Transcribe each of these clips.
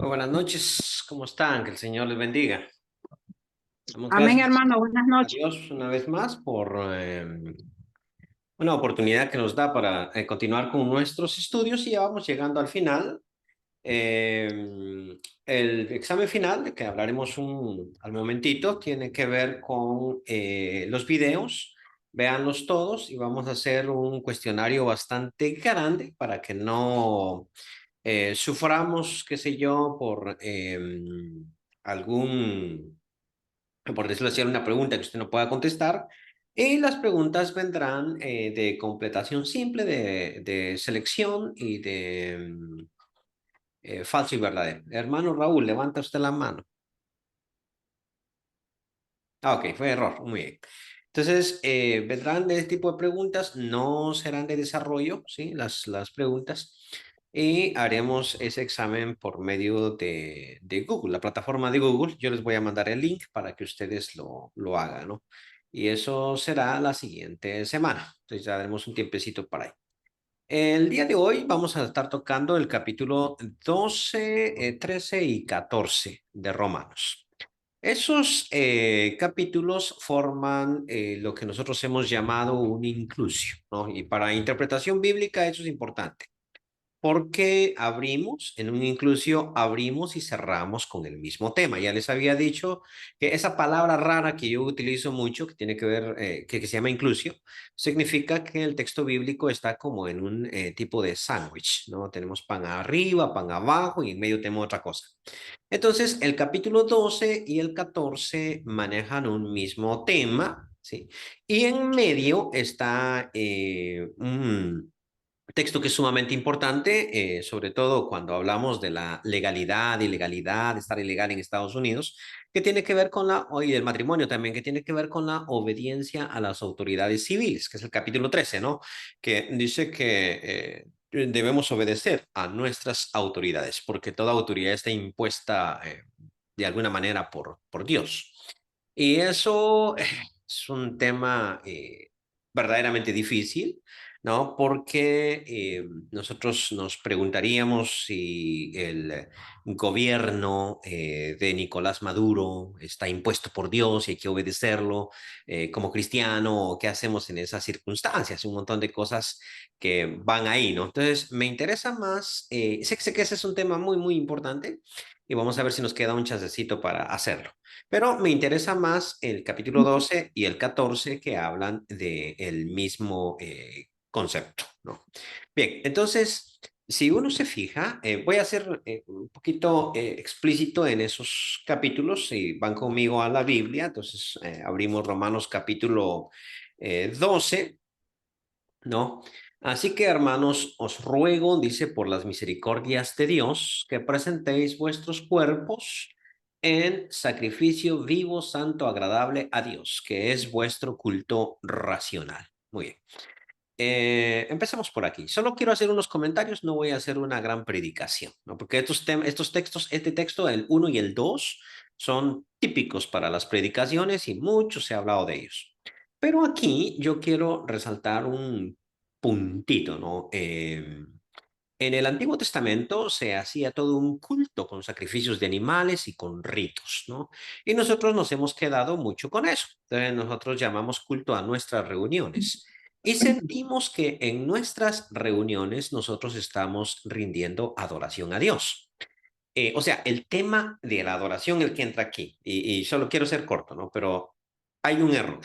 Muy buenas noches, ¿cómo están? Que el Señor les bendiga. Damos Amén, gracias hermano. Buenas a noches. Dios una vez más por una oportunidad que nos da para continuar con nuestros estudios y ya vamos llegando al final. El examen final, de que hablaremos al momentito, tiene que ver con los videos. Véanlos todos y vamos a hacer un cuestionario bastante grande para que no suframos, qué sé yo, por algún, por decirlo así, una pregunta que usted no pueda contestar. Y las preguntas vendrán de completación simple, de selección y de falso y verdadero. Hermano Raúl, levanta usted la mano. Ah, ok, fue error, muy bien. Entonces, vendrán de este tipo de preguntas, no serán de desarrollo, ¿sí? Las preguntas. Y haremos ese examen por medio de Google, la plataforma de Google. Yo les voy a mandar el link para que ustedes lo hagan, ¿no? Y eso será la siguiente semana. Entonces ya daremos un tiempecito para ahí. El día de hoy vamos a estar tocando el capítulo 12, 13 y 14 de Romanos. Esos capítulos forman lo que nosotros hemos llamado un inclusio, ¿no? Y para interpretación bíblica eso es importante. Porque abrimos, en un inclusio, abrimos y cerramos con el mismo tema. Ya les había dicho que esa palabra rara que yo utilizo mucho, que tiene que ver, que se llama inclusio, significa que el texto bíblico está como en un tipo de sándwich, ¿no? Tenemos pan arriba, pan abajo y en medio tenemos otra cosa. Entonces, el capítulo 12 y el 14 manejan un mismo tema, ¿sí? Y en medio está un texto que es sumamente importante, sobre todo cuando hablamos de la legalidad, ilegalidad, estar ilegal en Estados Unidos, que tiene que ver con y el matrimonio también, que tiene que ver con la obediencia a las autoridades civiles, que es el capítulo 13, ¿no? Que dice que debemos obedecer a nuestras autoridades, porque toda autoridad está impuesta de alguna manera por Dios. Y eso es un tema verdaderamente difícil, ¿no? Porque nosotros nos preguntaríamos si el gobierno de Nicolás Maduro está impuesto por Dios y hay que obedecerlo como cristiano, o qué hacemos en esas circunstancias, un montón de cosas que van ahí, ¿no? Entonces, me interesa más, sé que ese es un tema muy, muy importante y vamos a ver si nos queda un chancecito para hacerlo. Pero me interesa más el capítulo 12 y el 14 que hablan del mismo concepto, ¿no? Bien, entonces, si uno se fija, voy a ser un poquito explícito en esos capítulos. Si van conmigo a la Biblia, entonces abrimos Romanos capítulo 12, ¿no? Así que, hermanos, os ruego, dice, por las misericordias de Dios, que presentéis vuestros cuerpos en sacrificio vivo, santo, agradable a Dios, que es vuestro culto racional. Muy bien. Empecemos por aquí. Solo quiero hacer unos comentarios, no voy a hacer una gran predicación, ¿no? Porque estos textos, este texto, el uno y el 2 son típicos para las predicaciones y mucho se ha hablado de ellos. Pero aquí yo quiero resaltar un puntito, ¿no? En el Antiguo Testamento se hacía todo un culto con sacrificios de animales y con ritos, ¿no? Y nosotros nos hemos quedado mucho con eso. Entonces nosotros llamamos culto a nuestras reuniones. Y sentimos que en nuestras reuniones nosotros estamos rindiendo adoración a Dios. O sea, el tema de la adoración, el que entra aquí, y solo quiero ser corto, ¿no? Pero hay un error.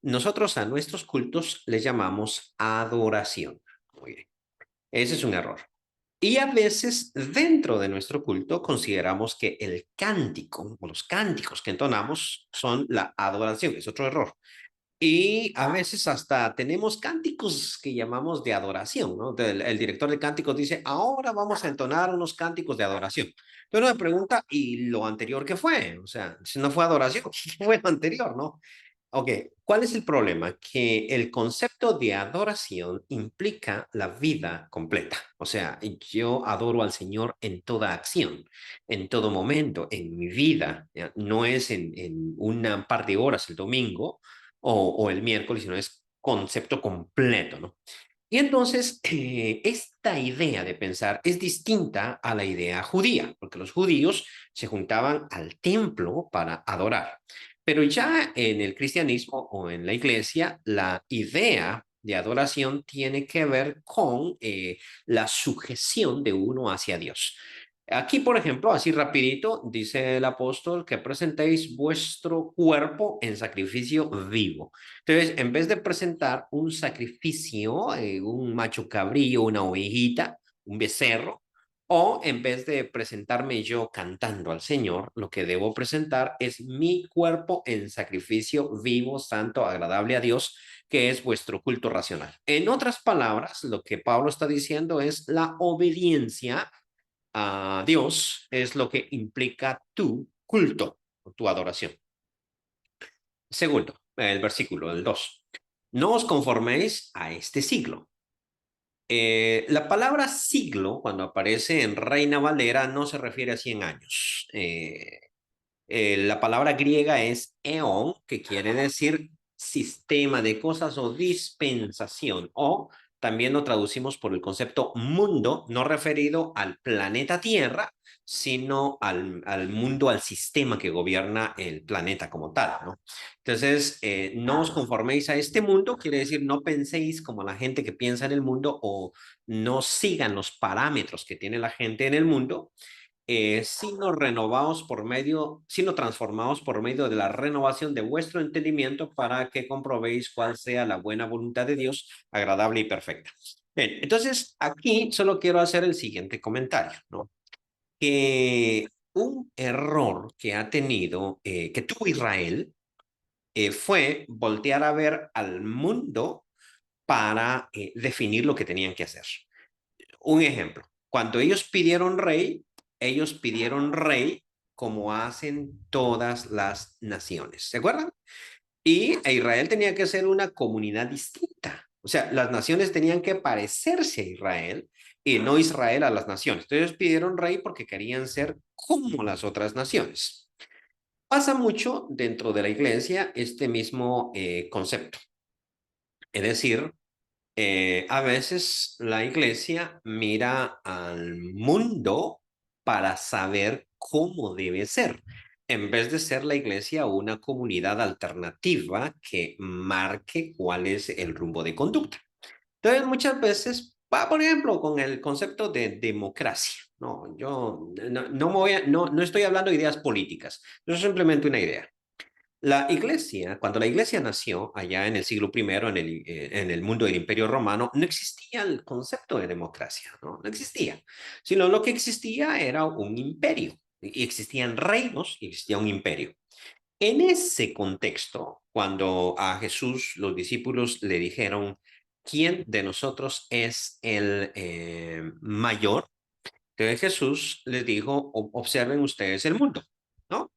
Nosotros a nuestros cultos les llamamos adoración. Muy bien. Ese es un error. Y a veces dentro de nuestro culto consideramos que el cántico o los cánticos que entonamos son la adoración, es otro error. Y a veces hasta tenemos cánticos que llamamos de adoración, ¿no? El director de cánticos dice, ahora vamos a entonar unos cánticos de adoración. Pero uno me pregunta, ¿y lo anterior qué fue? O sea, si no fue adoración, ¿qué fue lo anterior, no? Ok, ¿cuál es el problema? Que el concepto de adoración implica la vida completa. O sea, yo adoro al Señor en toda acción, en todo momento, en mi vida. ¿Ya? No es en una par de horas el domingo o el miércoles, sino es concepto completo, ¿no? Y entonces, esta idea de pensar es distinta a la idea judía, porque los judíos se juntaban al templo para adorar. Pero ya en el cristianismo o en la iglesia, la idea de adoración tiene que ver con la sujeción de uno hacia Dios. Aquí, por ejemplo, así rapidito, dice el apóstol que presentéis vuestro cuerpo en sacrificio vivo. Entonces, en vez de presentar un sacrificio, un macho cabrío, una ovejita, un becerro, o en vez de presentarme yo cantando al Señor, lo que debo presentar es mi cuerpo en sacrificio vivo, santo, agradable a Dios, que es vuestro culto racional. En otras palabras, lo que Pablo está diciendo es la obediencia a Dios es lo que implica tu culto, tu adoración. Segundo, el versículo del 2. No os conforméis a este siglo. La palabra siglo, cuando aparece en Reina Valera, no se refiere a 100 años. La palabra griega es eon, que quiere decir sistema de cosas o dispensación, o también lo traducimos por el concepto mundo, no referido al planeta Tierra, sino al mundo, al sistema que gobierna el planeta como tal, ¿no? Entonces, no os conforméis a este mundo, quiere decir no penséis como la gente que piensa en el mundo o no sigan los parámetros que tiene la gente en el mundo, sino renovados por medio, sino transformados por medio de la renovación de vuestro entendimiento para que comprobéis cuál sea la buena voluntad de Dios, agradable y perfecta. Bien, entonces aquí solo quiero hacer el siguiente comentario, ¿no? Que un error que ha tenido, que tuvo Israel, fue voltear a ver al mundo para definir lo que tenían que hacer. Un ejemplo, cuando ellos pidieron rey como hacen todas las naciones, ¿se acuerdan? Y Israel tenía que ser una comunidad distinta. O sea, las naciones tenían que parecerse a Israel y no Israel a las naciones. Entonces ellos pidieron rey porque querían ser como las otras naciones. Pasa mucho dentro de la iglesia este mismo concepto. Es decir, a veces la iglesia mira al mundo para saber cómo debe ser, en vez de ser la iglesia una comunidad alternativa que marque cuál es el rumbo de conducta. Entonces, muchas veces, va, por ejemplo, con el concepto de democracia. No, yo no estoy hablando de ideas políticas, eso es simplemente una idea. La iglesia, cuando la iglesia nació allá en el siglo primero en el mundo del Imperio Romano, no existía el concepto de democracia, ¿no? No existía, sino lo que existía era un imperio, y existían reinos y existía un imperio. En ese contexto, cuando a Jesús los discípulos le dijeron, ¿quién de nosotros es el mayor? Entonces Jesús les dijo, observen ustedes el mundo, ¿no?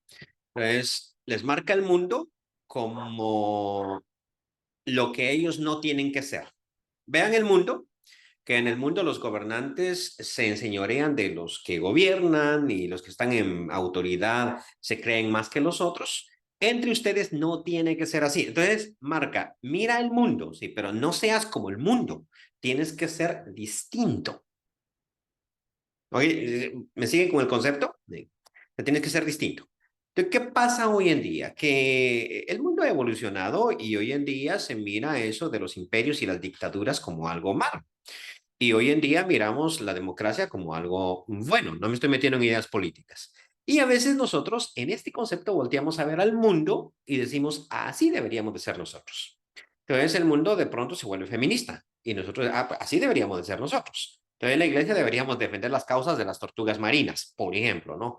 Entonces, les marca el mundo como lo que ellos no tienen que ser. Vean el mundo, que en el mundo los gobernantes se enseñorean de los que gobiernan y los que están en autoridad se creen más que los otros. Entre ustedes no tiene que ser así. Entonces, marca, mira el mundo, sí, pero no seas como el mundo. Tienes que ser distinto. Oye, ¿me siguen con el concepto? Sí. Tienes que ser distinto. Entonces, ¿qué pasa hoy en día? Que el mundo ha evolucionado y hoy en día se mira eso de los imperios y las dictaduras como algo malo. Y hoy en día miramos la democracia como algo bueno. No me estoy metiendo en ideas políticas. Y a veces nosotros en este concepto volteamos a ver al mundo y decimos, así deberíamos de ser nosotros. Entonces el mundo de pronto se vuelve feminista y nosotros, pues, así deberíamos de ser nosotros. Entonces en la iglesia deberíamos defender las causas de las tortugas marinas, por ejemplo, ¿no?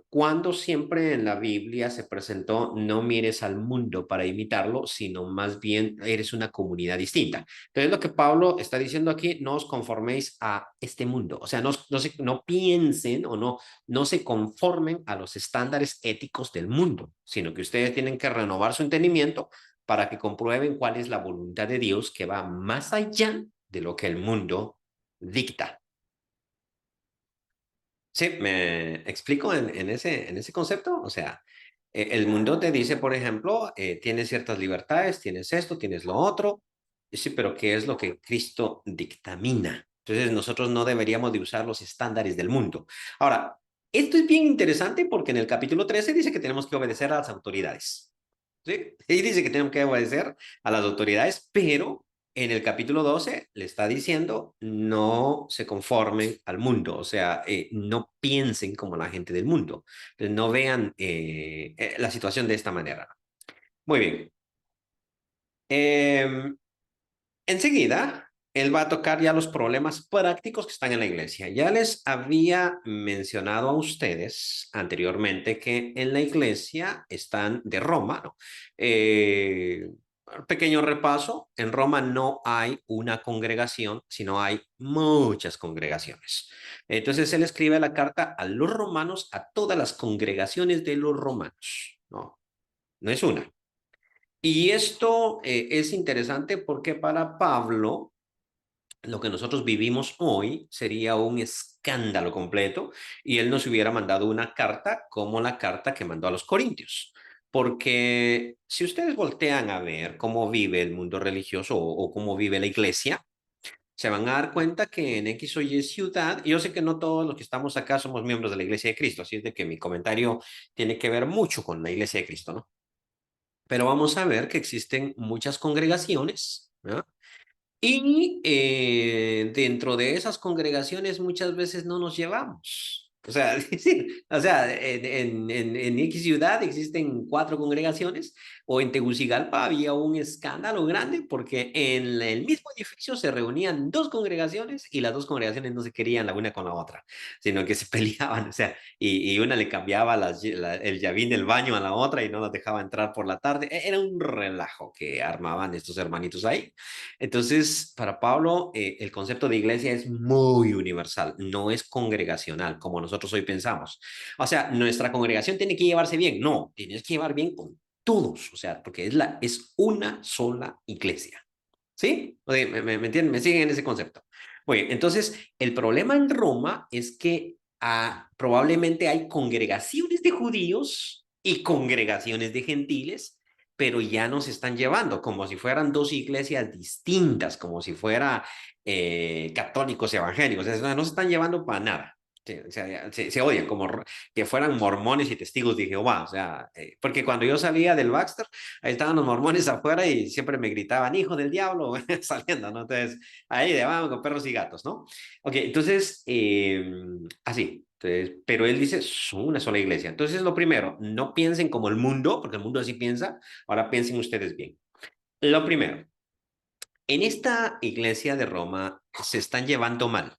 Cuando siempre en la Biblia se presentó, no mires al mundo para imitarlo, sino más bien eres una comunidad distinta. Entonces lo que Pablo está diciendo aquí, no os conforméis a este mundo, o sea, no piensen o no se conformen a los estándares éticos del mundo, sino que ustedes tienen que renovar su entendimiento para que comprueben cuál es la voluntad de Dios que va más allá de lo que el mundo dicta. Sí, me explico en ese concepto. O sea, el mundo te dice, por ejemplo, tienes ciertas libertades, tienes esto, tienes lo otro, Sí, pero ¿qué es lo que Cristo dictamina? Entonces nosotros no deberíamos de usar los estándares del mundo. Ahora, esto es bien interesante porque en el capítulo 13 dice que tenemos que obedecer a las autoridades. ¿Sí? Y dice que tenemos que obedecer a las autoridades, pero en el capítulo 12 le está diciendo no se conformen al mundo, o sea, no piensen como la gente del mundo, entonces, no vean la situación de esta manera. Muy bien. Eh, Enseguida, él va a tocar ya los problemas prácticos que están en la iglesia. Ya les había mencionado a ustedes anteriormente que en la iglesia están de Roma, ¿no? Pequeño repaso, en Roma no hay una congregación, sino hay muchas congregaciones. Entonces él escribe la carta a los romanos, a todas las congregaciones de los romanos, ¿no? No es una. Y esto es interesante porque para Pablo, lo que nosotros vivimos hoy sería un escándalo completo y él nos hubiera mandado una carta como la carta que mandó a los Corintios. Porque si ustedes voltean a ver cómo vive el mundo religioso o cómo vive la iglesia, se van a dar cuenta que en X o Y ciudad, y yo sé que no todos los que estamos acá somos miembros de la iglesia de Cristo, así es de que mi comentario tiene que ver mucho con la iglesia de Cristo, ¿no? Pero vamos a ver que existen muchas congregaciones, ¿no? Y dentro de esas congregaciones muchas veces no nos llevamos. O sea, sí, o sea, en X ciudad existen 4 congregaciones, o en Tegucigalpa había un escándalo grande porque en el mismo edificio se reunían 2 congregaciones y las 2 congregaciones no se querían la una con la otra, sino que se peleaban, o sea, y una le cambiaba el llavín del baño a la otra y no las dejaba entrar por la tarde. Era un relajo que armaban estos hermanitos ahí. Entonces, para Pablo, el concepto de iglesia es muy universal, no es congregacional, como nosotros hoy pensamos. O sea, nuestra congregación tiene que llevarse bien. No, tienes que llevar bien con todos, o sea, porque es una sola iglesia. ¿Sí? Oye, ¿me entienden? ¿Me siguen en ese concepto? Oye, entonces, el problema en Roma es que probablemente hay congregaciones de judíos y congregaciones de gentiles, pero ya nos están llevando como si fueran 2 iglesias distintas, como si fuera católicos evangélicos. O sea, no se están llevando para nada. O sea, se odian como que fueran mormones y testigos de Jehová. O sea, porque cuando yo salía del Baxter, ahí estaban los mormones afuera y siempre me gritaban, hijo del diablo, saliendo, ¿no? Entonces, ahí de vamos con perros y gatos, ¿no? Ok, entonces, así. Entonces, pero él dice, son una sola iglesia. Entonces, lo primero, no piensen como el mundo, porque el mundo así piensa, ahora piensen ustedes bien. Lo primero, en esta iglesia de Roma se están llevando mal.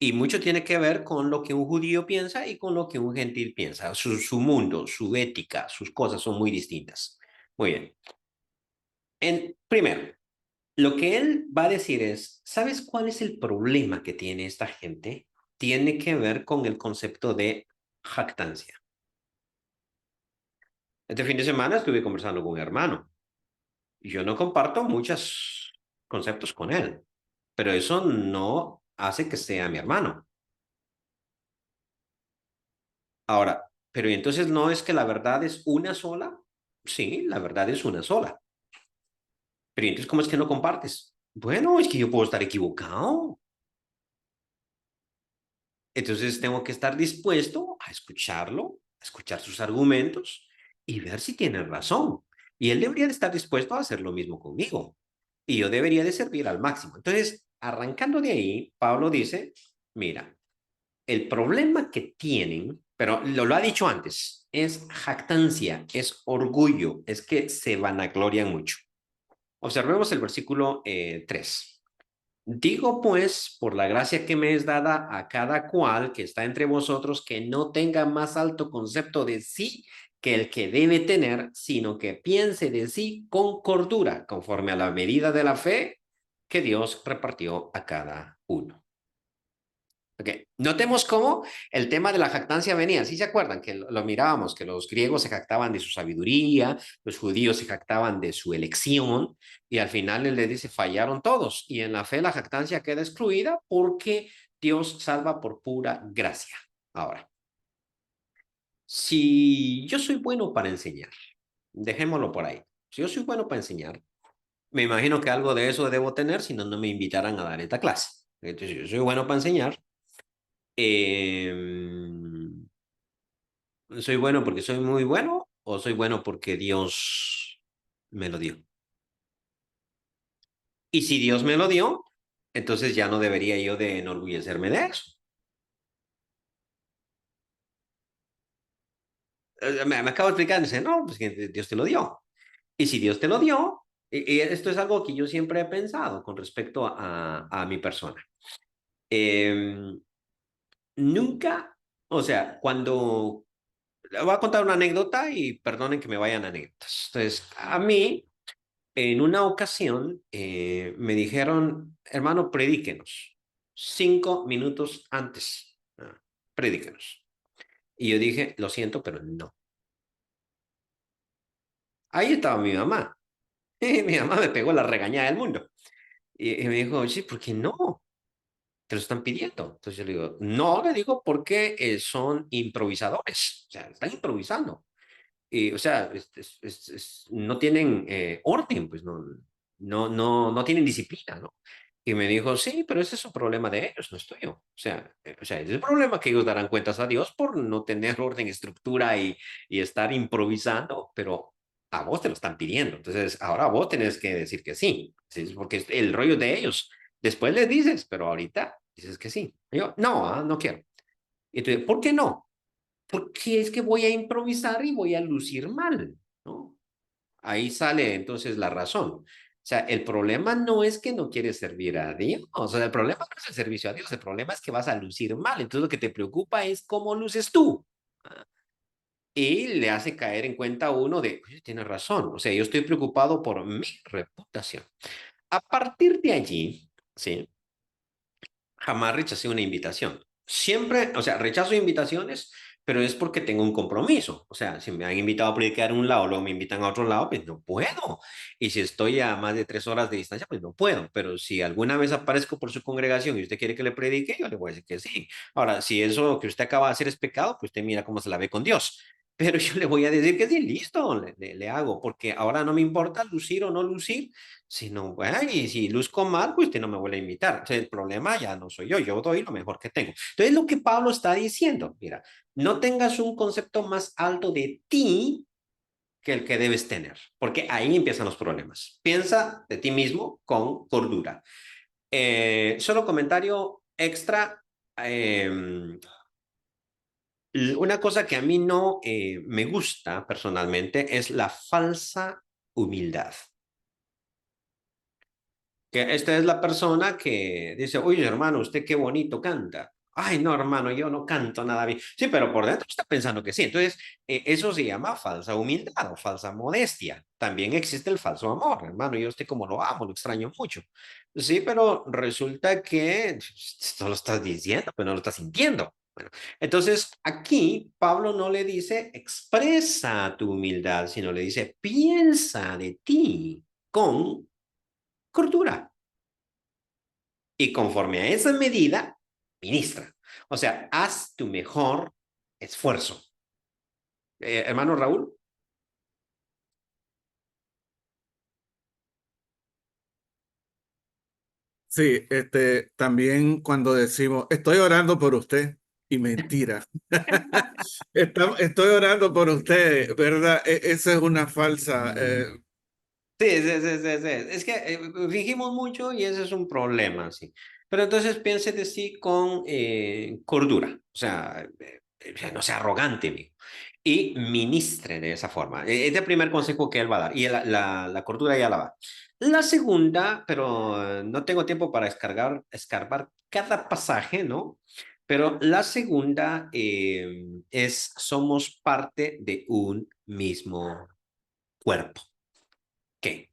Y mucho tiene que ver con lo que un judío piensa y con lo que un gentil piensa. Su mundo, su ética, sus cosas son muy distintas. Muy bien. Primero, lo que él va a decir es, ¿sabes cuál es el problema que tiene esta gente? Tiene que ver con el concepto de jactancia. Este fin de semana estuve conversando con un hermano y yo no comparto muchos conceptos con él, pero eso no hace que sea mi hermano. Ahora, pero ¿y entonces no es que la verdad es una sola? Sí, la verdad es una sola. Pero ¿y entonces cómo es que no compartes? Bueno, es que yo puedo estar equivocado. Entonces tengo que estar dispuesto a escucharlo, a escuchar sus argumentos y ver si tiene razón. Y él debería de estar dispuesto a hacer lo mismo conmigo. Y yo debería de servir al máximo. Entonces, arrancando de ahí, Pablo dice, mira, el problema que tienen, pero lo ha dicho antes, es jactancia, es orgullo, es que se vanaglorian mucho. Observemos el versículo 3. Digo pues, por la gracia que me es dada a cada cual que está entre vosotros, que no tenga más alto concepto de sí que el que debe tener, sino que piense de sí con cordura, conforme a la medida de la fe que Dios repartió a cada uno. Okay. Notemos cómo el tema de la jactancia venía. ¿Sí se acuerdan que lo mirábamos? Que los griegos se jactaban de su sabiduría, los judíos se jactaban de su elección, y al final él le dice, fallaron todos. Y en la fe la jactancia queda excluida porque Dios salva por pura gracia. Ahora, si yo soy bueno para enseñar, dejémoslo por ahí. Si yo soy bueno para enseñar, Me imagino que algo de eso debo tener, si no, no me invitaran a dar esta clase. Entonces, yo soy bueno para enseñar. Eh, ¿Soy bueno porque soy muy bueno o soy bueno porque Dios me lo dio? Y si Dios me lo dio, entonces ya no debería yo de enorgullecerme de eso. Me acabo de explicar, dice, no, pues que Dios te lo dio. Y si Dios te lo dio, y esto es algo que yo siempre he pensado con respecto a mi persona. Eh, Nunca, o sea, cuando, le voy a contar una anécdota y perdonen que me vayan anécdotas. Entonces, a mí, en una ocasión, me dijeron, hermano, predíquenos 5 minutos antes. Predíquenos. Y yo dije, lo siento, pero no. Ahí estaba mi mamá. Y mi mamá me pegó la regañada del mundo. Y me dijo, sí, ¿por qué no? Te lo están pidiendo. Entonces yo le digo, no, le digo, porque son improvisadores. O sea, están improvisando. Y, o sea, no tienen orden, pues no tienen disciplina, ¿no? Y me dijo, sí, pero ese es un problema de ellos, no es tuyo. O sea, es el problema que ellos darán cuentas a Dios por no tener orden, estructura y estar improvisando, pero a vos te lo están pidiendo. Entonces, ahora vos tenés que decir que sí, ¿sí? Porque es el rollo de ellos. Después les dices, pero ahorita dices que sí. Y yo, no, no quiero. Y tú, ¿por qué no? Porque es que voy a improvisar y voy a lucir mal, ¿no? Ahí sale entonces la razón. O sea, el problema no es que no quieres servir a Dios, o sea, el problema no es el servicio a Dios, el problema es que vas a lucir mal. Entonces lo que te preocupa es cómo luces tú. ¿Ah? Y le hace caer en cuenta a uno de, oye, tiene razón, o sea, yo estoy preocupado por mi reputación. A partir de allí, ¿sí? Jamás rechacé una invitación. Siempre, o sea, rechazo invitaciones, pero es porque tengo un compromiso. O sea, si me han invitado a predicar en un lado, luego me invitan a otro lado, pues no puedo. Y si estoy a más de 3 horas de distancia, pues no puedo. Pero si alguna vez aparezco por su congregación y usted quiere que le predique, yo le voy a decir que sí. Ahora, si eso que usted acaba de hacer es pecado, pues usted mira cómo se la ve con Dios. Pero yo le voy a decir que sí, listo, le hago, porque ahora no me importa lucir o no lucir, si no, bueno, y si luzco mal, pues usted no me vuelve a invitar. Entonces, el problema ya no soy yo doy lo mejor que tengo. Entonces, lo que Pablo está diciendo, mira, no tengas un concepto más alto de ti que el que debes tener, porque ahí empiezan los problemas. Piensa de ti mismo con cordura. Solo comentario extra. Una cosa que a mí no me gusta personalmente es la falsa humildad. Que esta es la persona que dice, oye, hermano, usted qué bonito canta. Ay, no, hermano, yo no canto nada bien. Sí, pero por dentro está pensando que sí. Entonces, eso se llama falsa humildad o falsa modestia. También existe el falso amor, hermano. Yo usted como lo amo, lo extraño mucho. Sí, pero resulta que esto lo estás diciendo, pero no lo estás sintiendo. Bueno, entonces aquí Pablo no le dice expresa tu humildad, sino le dice piensa de ti con cordura. Y conforme a esa medida, ministra. O sea, haz tu mejor esfuerzo. Hermano Raúl. Sí, también cuando decimos, estoy orando por usted, y mentira. Estoy orando por usted, ¿verdad? Esa es una falsa. Sí, sí, sí, sí, sí. Es que fingimos mucho y ese es un problema, sí. Pero entonces piense de sí con cordura, no sea arrogante, amigo. Y ministre de esa forma. Es el primer consejo que él va a dar. Y la cordura ya la va. La segunda, pero no tengo tiempo para escarbar cada pasaje, ¿no? Pero la segunda es, somos parte de un mismo cuerpo. ¿Qué?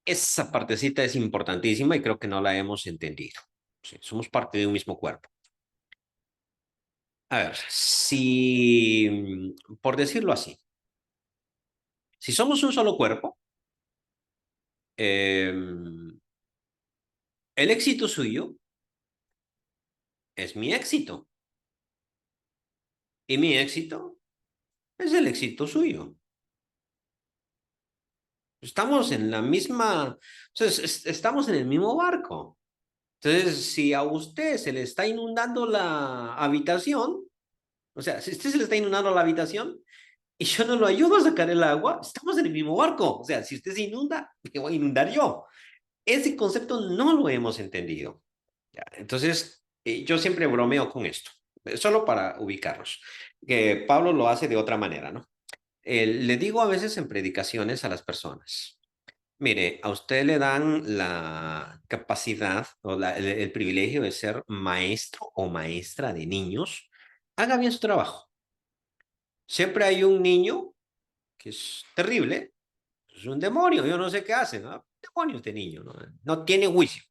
Esa partecita es importantísima y creo que no la hemos entendido. Sí, somos parte de un mismo cuerpo. A ver, si, por decirlo así, si somos un solo cuerpo, eh, el éxito suyo es mi éxito y mi éxito es el éxito suyo. Estamos en la misma, o sea, estamos en el mismo barco. Entonces, si a usted se le está inundando la habitación, o sea, si a usted se le está inundando la habitación y yo no lo ayudo a sacar el agua, estamos en el mismo barco. O sea, si usted se inunda, me voy a inundar yo. Ese concepto no lo hemos entendido. ¿Ya? Entonces, yo siempre bromeo con esto, solo para ubicarnos, que Pablo lo hace de otra manera, ¿no? Le digo a veces en predicaciones a las personas, mire, a usted le dan la capacidad o el privilegio de ser maestro o maestra de niños, haga bien su trabajo. Siempre hay un niño que es terrible, es un demonio, yo no sé qué hace, ¿no? Demonio este niño, ¿no? No tiene juicio.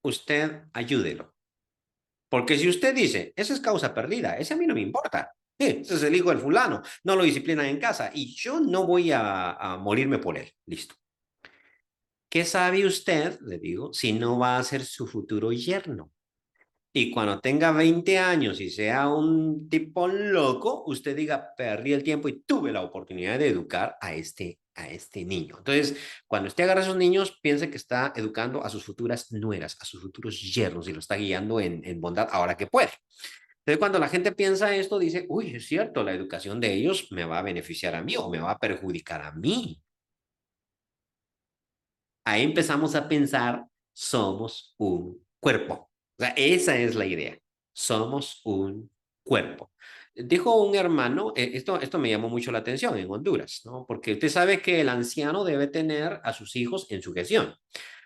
Usted ayúdelo. Porque si usted dice, esa es causa perdida, ese a mí no me importa. Ese es el hijo del fulano, no lo disciplinan en casa y yo no voy a morirme por él. Listo. ¿Qué sabe usted, le digo, si no va a ser su futuro yerno? Y cuando tenga 20 años y sea un tipo loco, usted diga, perdí el tiempo y tuve la oportunidad de educar a este niño. Entonces, cuando usted agarra a esos niños, piense que está educando a sus futuras nueras, a sus futuros yernos y lo está guiando en bondad ahora que puede. Entonces, cuando la gente piensa esto, dice, uy, es cierto, la educación de ellos me va a beneficiar a mí o me va a perjudicar a mí. Ahí empezamos a pensar, somos un cuerpo. O sea, esa es la idea. Somos un cuerpo. Dijo un hermano, esto me llamó mucho la atención en Honduras, ¿no? Porque usted sabe que el anciano debe tener a sus hijos en su gestión.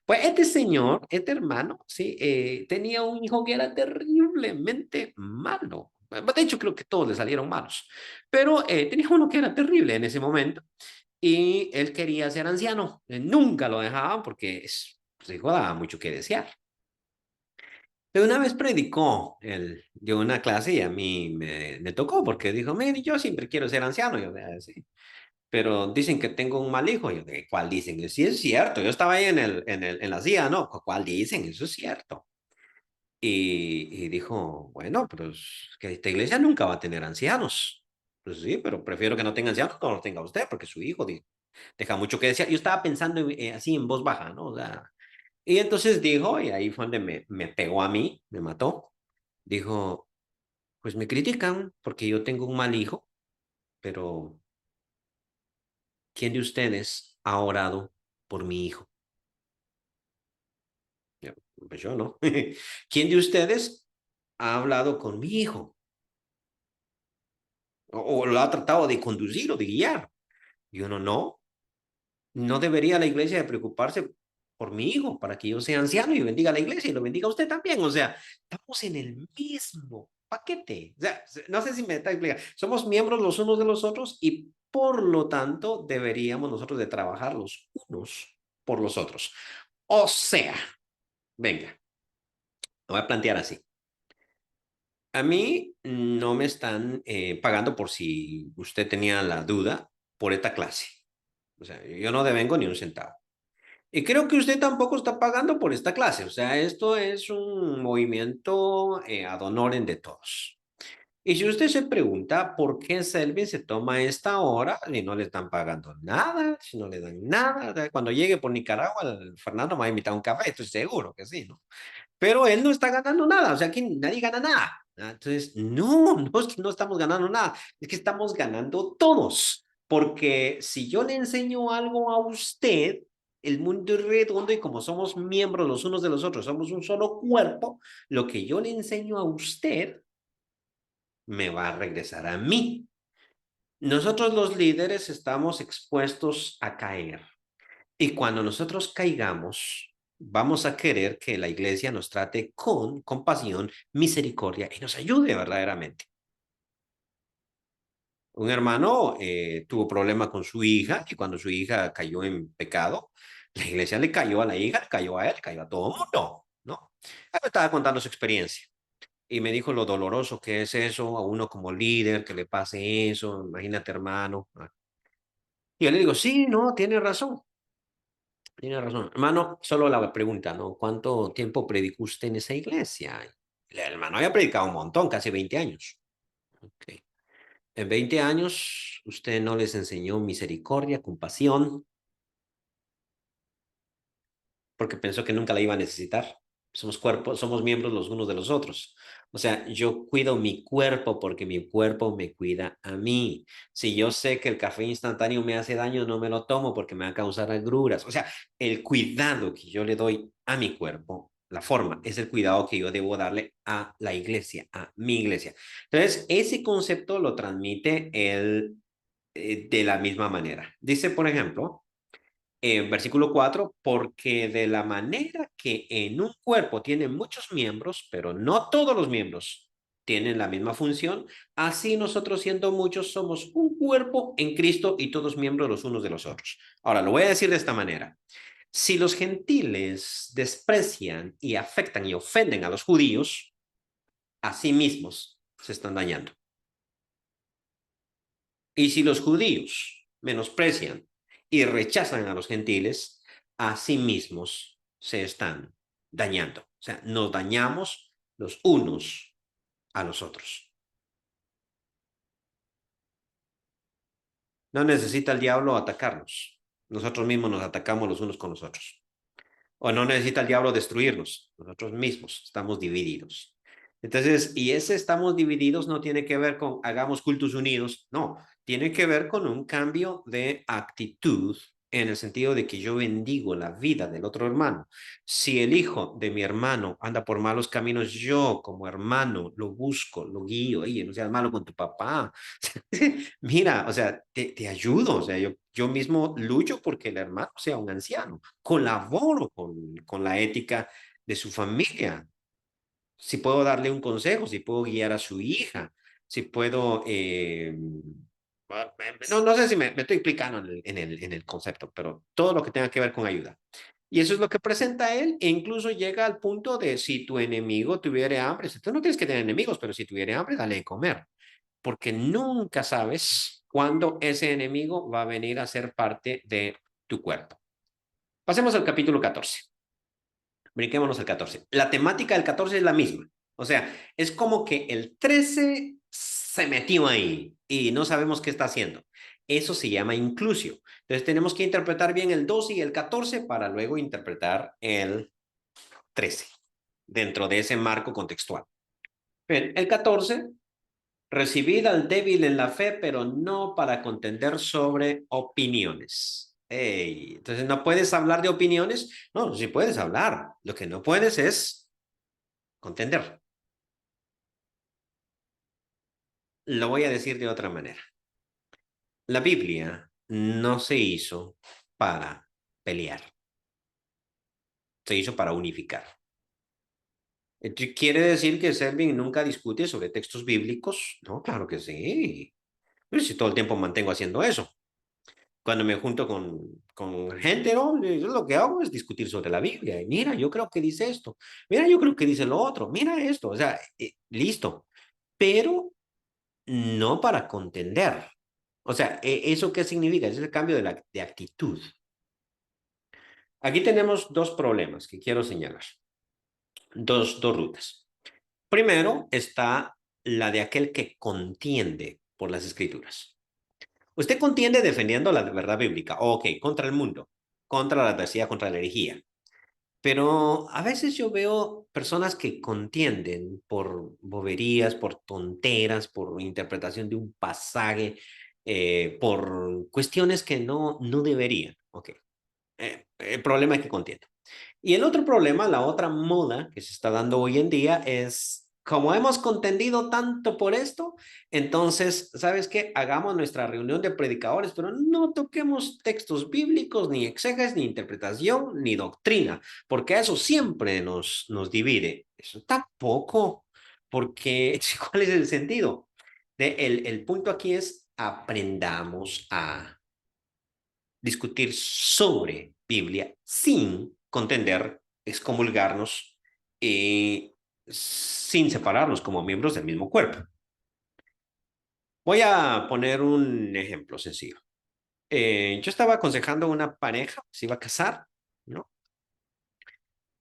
Pues este señor, este hermano, sí, tenía un hijo que era terriblemente malo. De hecho, creo que todos le salieron malos. Pero tenía uno que era terrible en ese momento y él quería ser anciano. Nunca lo dejaban porque su hijo daba mucho que desear. Pero una vez predicó, él dio una clase y a mí me tocó porque dijo, mire, yo siempre quiero ser anciano. Yo, sí. Pero dicen que tengo un mal hijo. Yo, ¿de cuál dicen? Yo, sí, es cierto. Yo estaba ahí en la CIA, ¿no? ¿Cuál dicen? Eso es cierto. Y dijo, bueno, pero es que esta iglesia nunca va a tener ancianos. Pues sí, pero prefiero que no tenga ancianos que no los tenga usted, porque su hijo deja mucho que decir. Yo estaba pensando así en voz baja, ¿no? O sea, y entonces dijo, y ahí fue donde me pegó a mí, me mató. Dijo, pues me critican porque yo tengo un mal hijo, pero ¿quién de ustedes ha orado por mi hijo? Pues yo no. ¿Quién de ustedes ha hablado con mi hijo? O lo ha tratado de conducir o de guiar. Y uno no. No debería la iglesia de preocuparse por mi hijo para que yo sea anciano y bendiga a la iglesia y lo bendiga a usted también. O sea, estamos en el mismo paquete. O sea, no sé si me está explicando. Somos miembros los unos de los otros y por lo tanto deberíamos nosotros de trabajar los unos por los otros. O sea, venga, lo voy a plantear así. A mí no me están pagando por si usted tenía la duda por esta clase. O sea, yo no devengo ni un centavo. Y creo que usted tampoco está pagando por esta clase. O sea, esto es un movimiento ad honorem de todos. Y si usted se pregunta por qué Selvin se toma esta hora y no le están pagando nada, si no le dan nada, cuando llegue por Nicaragua, el Fernando me va a invitar a un café, estoy seguro que sí, ¿no? Pero él no está ganando nada, o sea, aquí nadie gana nada. Entonces, no es que no estamos ganando nada, es que estamos ganando todos, porque si yo le enseño algo a usted, el mundo es redondo y como somos miembros los unos de los otros, somos un solo cuerpo, lo que yo le enseño a usted me va a regresar a mí. Nosotros los líderes estamos expuestos a caer. Y cuando nosotros caigamos, vamos a querer que la iglesia nos trate con compasión, misericordia y nos ayude verdaderamente. Un hermano tuvo problema con su hija y cuando su hija cayó en pecado, la iglesia le cayó a la hija, le cayó a él, le cayó a todo el mundo, ¿no? Él me estaba contando su experiencia y me dijo lo doloroso que es eso a uno como líder, que le pase eso, imagínate hermano. Y yo le digo, sí, no, tiene razón. Tiene razón. Hermano, solo la pregunta, ¿no? ¿Cuánto tiempo predicó usted en esa iglesia? El hermano había predicado un montón, casi 20 años. Okay. En 20 años, usted no les enseñó misericordia, compasión. porque pensó que nunca la iba a necesitar. Somos cuerpos, somos miembros los unos de los otros. O sea, yo cuido mi cuerpo porque mi cuerpo me cuida a mí. Si yo sé que el café instantáneo me hace daño, no me lo tomo porque me va a causar agruras. O sea, el cuidado que yo le doy a mi cuerpo, la forma, es el cuidado que yo debo darle a la iglesia, a mi iglesia. Entonces, ese concepto lo transmite él de la misma manera. Dice, por ejemplo, versículo 4 porque de la manera que en un cuerpo tienen muchos miembros, pero no todos los miembros tienen la misma función, así nosotros siendo muchos somos un cuerpo en Cristo y todos miembros los unos de los otros. Ahora, lo voy a decir de esta manera. Si los gentiles desprecian y afectan y ofenden a los judíos, a sí mismos se están dañando. Y si los judíos menosprecian y rechazan a los gentiles, a sí mismos se están dañando. O sea, nos dañamos los unos a los otros. No necesita el diablo atacarnos. Nosotros mismos nos atacamos los unos con los otros. O no necesita el diablo destruirnos. Nosotros mismos estamos divididos. Entonces, y ese estamos divididos no tiene que ver con hagamos cultos unidos, no, tiene que ver con un cambio de actitud en el sentido de que yo bendigo la vida del otro hermano. Si el hijo de mi hermano anda por malos caminos, yo como hermano lo busco, lo guío, oye, no seas malo con tu papá. Mira, o sea, te ayudo, o sea, yo mismo lucho porque el hermano sea un anciano, colaboro con la ética de su familia, si puedo darle un consejo, si puedo guiar a su hija, si puedo, no sé si me estoy explicando en el concepto, pero todo lo que tenga que ver con ayuda. Y eso es lo que presenta él, e incluso llega al punto de si tu enemigo tuviera hambre, tú no tienes que tener enemigos, pero si tuviera hambre, dale de comer, porque nunca sabes cuándo ese enemigo va a venir a ser parte de tu cuerpo. Pasemos al capítulo 14. Brinquémonos al 14. La temática del 14 es la misma. O sea, es como que el 13 se metió ahí y no sabemos qué está haciendo. Eso se llama inclusio. Entonces tenemos que interpretar bien el 12 y el 14 para luego interpretar el 13 dentro de ese marco contextual. Bien, el 14, recibid al débil en la fe, pero no para contender sobre opiniones. Hey, entonces, ¿no puedes hablar de opiniones? No, sí puedes hablar. Lo que no puedes es contender. Lo voy a decir de otra manera. La Biblia no se hizo para pelear, se hizo para unificar. ¿Quiere decir que Selvin nunca discute sobre textos bíblicos? No, claro que sí. Pero si todo el tiempo mantengo haciendo eso. Cuando me junto con gente, ¿no? Yo lo que hago es discutir sobre la Biblia. Y mira, yo creo que dice esto. Mira, yo creo que dice lo otro. Mira esto. O sea, listo. Pero no para contender. O sea, ¿eso qué significa? Es el cambio de actitud. Aquí tenemos dos problemas que quiero señalar. Dos rutas. Primero está la de aquel que contiende por las escrituras. Usted contiende defendiendo la verdad bíblica. Ok, contra el mundo, contra la adversidad, contra la herejía. Pero a veces yo veo personas que contienden por boberías, por tonteras, por interpretación de un pasaje, por cuestiones que no deberían. Ok, el problema es que contienden. Y el otro problema, la otra moda que se está dando hoy en día es, como hemos contendido tanto por esto, entonces, ¿sabes qué? Hagamos nuestra reunión de predicadores, pero no toquemos textos bíblicos, ni exegesis, ni interpretación, ni doctrina, porque eso siempre nos divide. Eso tampoco, porque ¿cuál es el sentido? El punto aquí es aprendamos a discutir sobre Biblia sin contender, excomulgarnos y sin separarnos como miembros del mismo cuerpo. Voy a poner un ejemplo sencillo. Yo estaba aconsejando a una pareja que se iba a casar, ¿no?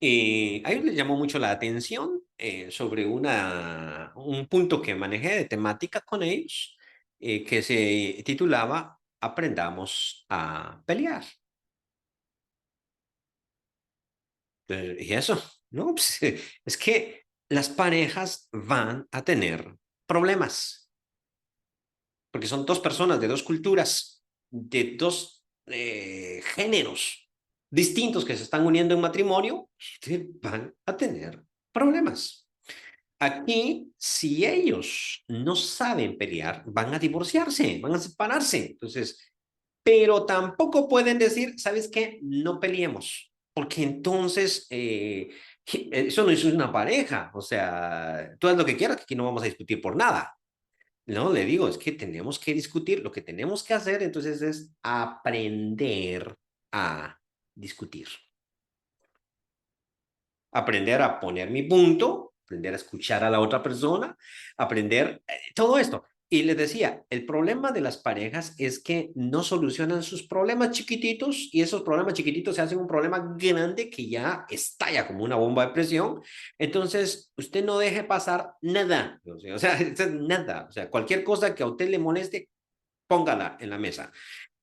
Y a ellos les llamó mucho la atención sobre un punto que manejé de temática con ellos, que se titulaba Aprendamos a pelear. ¿Y eso? No, pues, es que las parejas van a tener problemas, porque son dos personas de dos culturas, de dos géneros distintos que se están uniendo en matrimonio, y van a tener problemas. Aquí, si ellos no saben pelear, van a divorciarse, van a separarse. Entonces, pero tampoco pueden decir, ¿sabes qué? No peleemos, porque entonces eso no es una pareja. O sea, tú haz lo que quieras, que aquí no vamos a discutir por nada. No, le digo, es que tenemos que discutir. Lo que tenemos que hacer entonces es aprender a discutir, aprender a poner mi punto, aprender a escuchar a la otra persona, aprender todo esto. Y les decía, el problema de las parejas es que no solucionan sus problemas chiquititos y esos problemas chiquititos se hacen un problema grande que ya estalla como una bomba de presión. Entonces, usted no deje pasar nada, o sea, nada, o sea, cualquier cosa que a usted le moleste, póngala en la mesa